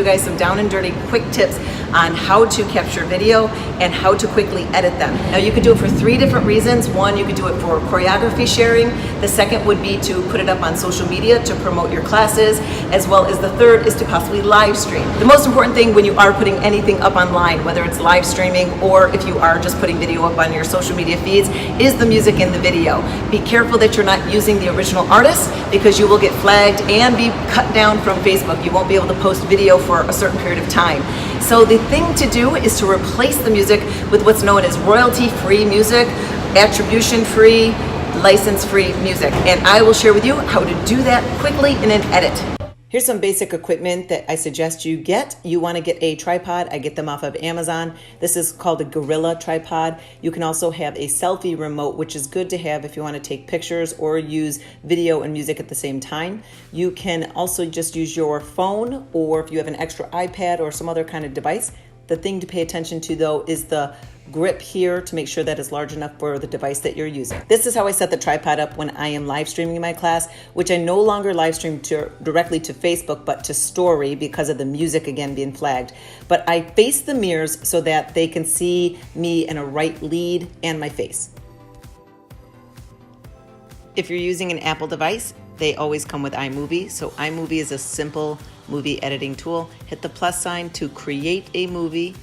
you guys some down and dirty quick tips on how to capture video and how to quickly edit them. Now you could do it for 3 different reasons. One, you could do it for choreography sharing. The second would be to put it up on social media to promote your classes, as well as the third is to possibly live stream. The most important thing when you are putting anything up online, whether it's live streaming or if you are just putting video up on your social media feeds, is the music in the video. Be careful that you're not using the original artist, because you will get flagged and be cut down from Facebook. You won't be able to post video for a certain period of time. So the thing to do is to replace the music with what's known as royalty-free music, attribution-free, license-free music. And I will share with you how to do that quickly in an edit. Here's some basic equipment that I suggest you get. You want to get a tripod. I get them off of Amazon. This is called a Gorilla tripod. You can also have a selfie remote, which is good to have if you want to take pictures or use video and music at the same time. You can also just use your phone, or if you have an extra iPad or some other kind of device. The thing to pay attention to though is the grip here to make sure that it's large enough for the device that you're using. This is how I set the tripod up when I am live streaming my class, which I no longer live stream directly to Facebook, but to Story because of the music again being flagged. But I face the mirrors so that they can see me in a right lead and my face. If you're using an Apple device, they always come with iMovie. So iMovie is a simple movie editing tool. Hit the plus sign to create a movie,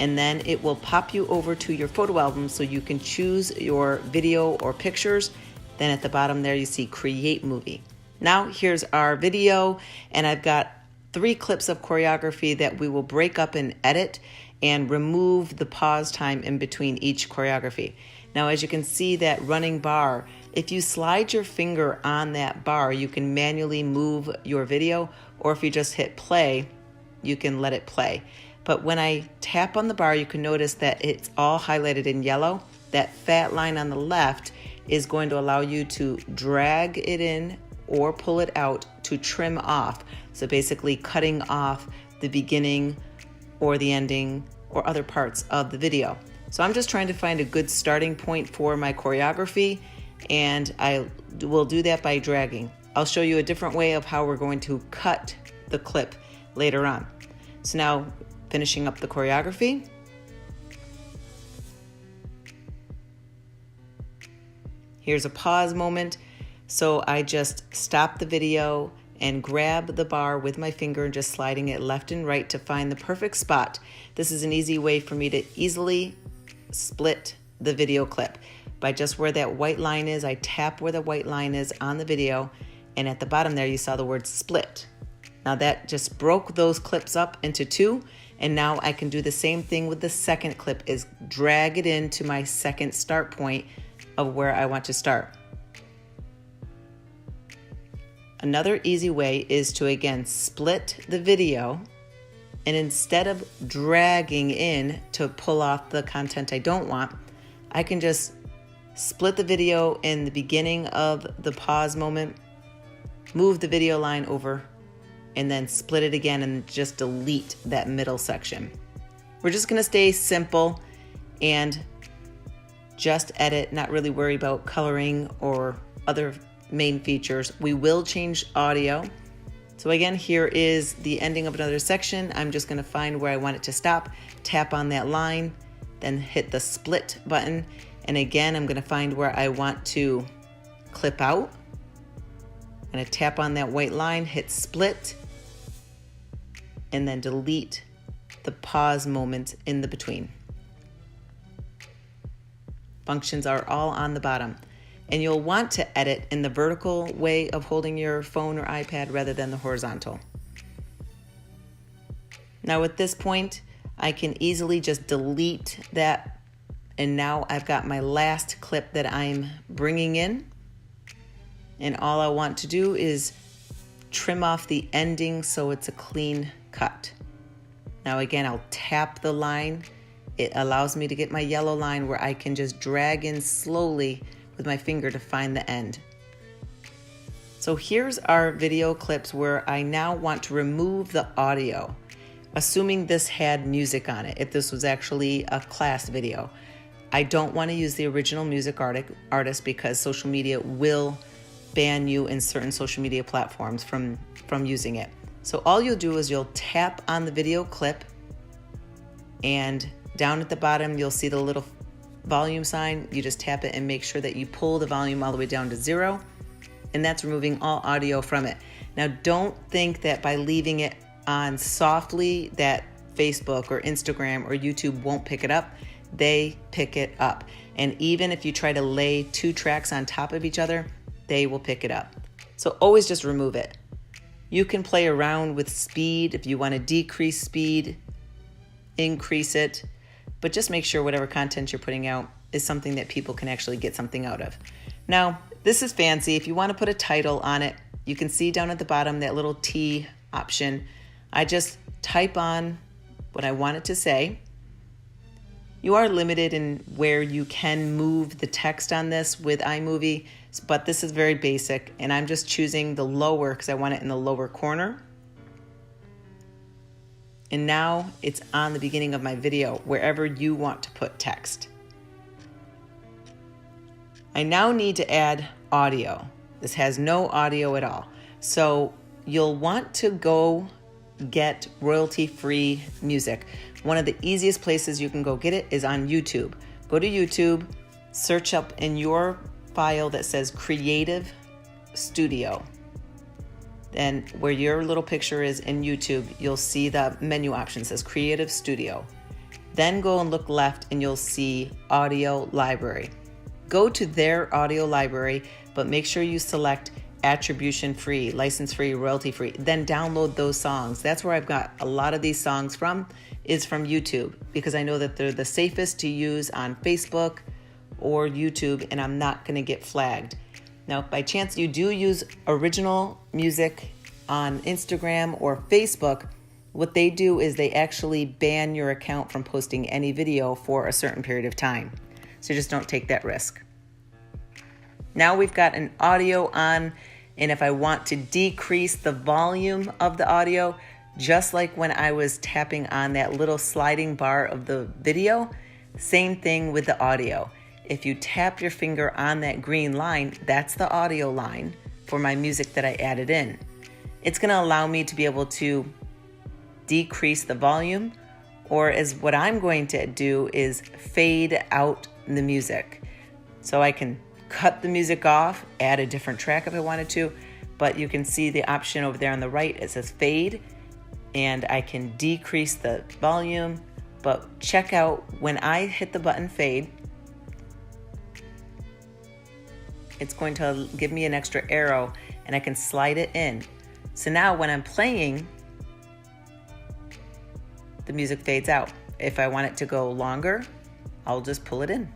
and then it will pop you over to your photo album so you can choose your video or pictures. Then at the bottom there you see create movie. Now here's our video, and I've got 3 clips of choreography that we will break up and edit and remove the pause time in between each choreography. Now as you can see, that running bar, if you slide your finger on that bar, you can manually move your video, or if you just hit play, you can let it play. But when I tap on the bar, you can notice that it's all highlighted in yellow. That fat line on the left is going to allow you to drag it in or pull it out to trim off. So basically cutting off the beginning or the ending or other parts of the video. So I'm just trying to find a good starting point for my choreography, and I will do that by dragging. I'll show you a different way of how we're going to cut the clip later on. So now, finishing up the choreography. Here's a pause moment. So I just stop the video and grab the bar with my finger and just sliding it left and right to find the perfect spot. This is an easy way for me to easily split the video clip. By just where that white line is, I tap where the white line is on the video, and at the bottom there you saw the word split. Now that just broke those clips up into 2, and now I can do the same thing with the second clip, is drag it into my second start point of where I want to start. Another easy way is to again split the video, and instead of dragging in to pull off the content I don't want, I can just split the video in the beginning of the pause moment, move the video line over, and then split it again and just delete that middle section. We're just gonna stay simple and just edit, not really worry about coloring or other main features. We will change audio. So again, here is the ending of another section. I'm just gonna find where I want it to stop, tap on that line, then hit the split button. And again, I'm gonna find where I want to clip out. I'm gonna tap on that white line, hit split, and then delete the pause moment in the between. Functions are all on the bottom. And you'll want to edit in the vertical way of holding your phone or iPad rather than the horizontal. Now at this point, I can easily just delete that, and now I've got my last clip that I'm bringing in, and all I want to do is trim off the ending so it's a clean cut. Now again, I'll tap the line. It allows me to get my yellow line where I can just drag in slowly with my finger to find the end. So here's our video clips where I now want to remove the audio, assuming this had music on it, if this was actually a class video. I don't want to use the original music artist because social media will ban you in certain social media platforms from using it. So all you'll do is you'll tap on the video clip, and down at the bottom you'll see the little volume sign. You just tap it and make sure that you pull the volume all the way down to 0, and that's removing all audio from it. Now don't think that by leaving it on softly that Facebook or Instagram or YouTube won't pick it up. They pick it up. And even if you try to lay 2 tracks on top of each other, they will pick it up. So always just remove it. You can play around with speed if you want to decrease speed, increase it, but just make sure whatever content you're putting out is something that people can actually get something out of. Now, this is fancy. If you want to put a title on it, you can see down at the bottom that little T option. I just type on what I want it to say. You are limited in where you can move the text on this with iMovie, but this is very basic, and I'm just choosing the lower because I want it in the lower corner. And now it's on the beginning of my video, wherever you want to put text. I now need to add audio. This has no audio at all. So you'll want to go get royalty-free music. One of the easiest places you can go get it is on YouTube. Go to YouTube, search up in your file that says Creative Studio. Then where your little picture is in YouTube, you'll see the menu option that says Creative Studio. Then go and look left and you'll see Audio Library. Go to their audio library, but make sure you select attribution free, license free, royalty free, then download those songs. That's where I've got a lot of these songs from, is from YouTube, because I know that they're the safest to use on Facebook or YouTube, and I'm not going to get flagged. Now, if by chance you do use original music on Instagram or Facebook, what they do is they actually ban your account from posting any video for a certain period of time. So just don't take that risk. Now we've got an audio on, and if I want to decrease the volume of the audio, just like when I was tapping on that little sliding bar of the video, same thing with the audio. If you tap your finger on that green line, that's the audio line for my music that I added in. It's going to allow me to be able to decrease the volume, or as what I'm going to do is fade out the music. So I can cut the music off, add a different track if I wanted to, but you can see the option over there on the right, it says fade, and I can decrease the volume. But check out, when I hit the button fade, it's going to give me an extra arrow and I can slide it in. So now when I'm playing, the music fades out. If I want it to go longer, I'll just pull it in.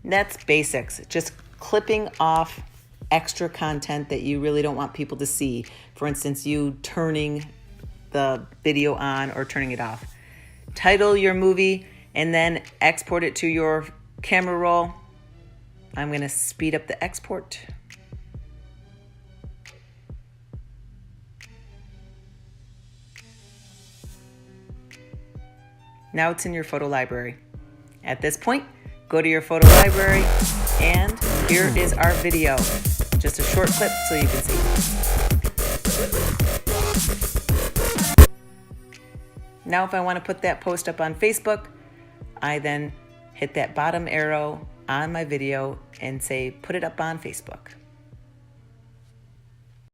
That's basics, just clipping off extra content that you really don't want people to see. For instance, you turning the video on or turning it off. Title your movie and then export it to your camera roll. I'm going to speed up the export. Now it's in your photo library. At this point, go to your photo library, and here is our video. Just a short clip so you can see. Now if I want to put that post up on Facebook, I then hit that bottom arrow on my video and say, put it up on Facebook.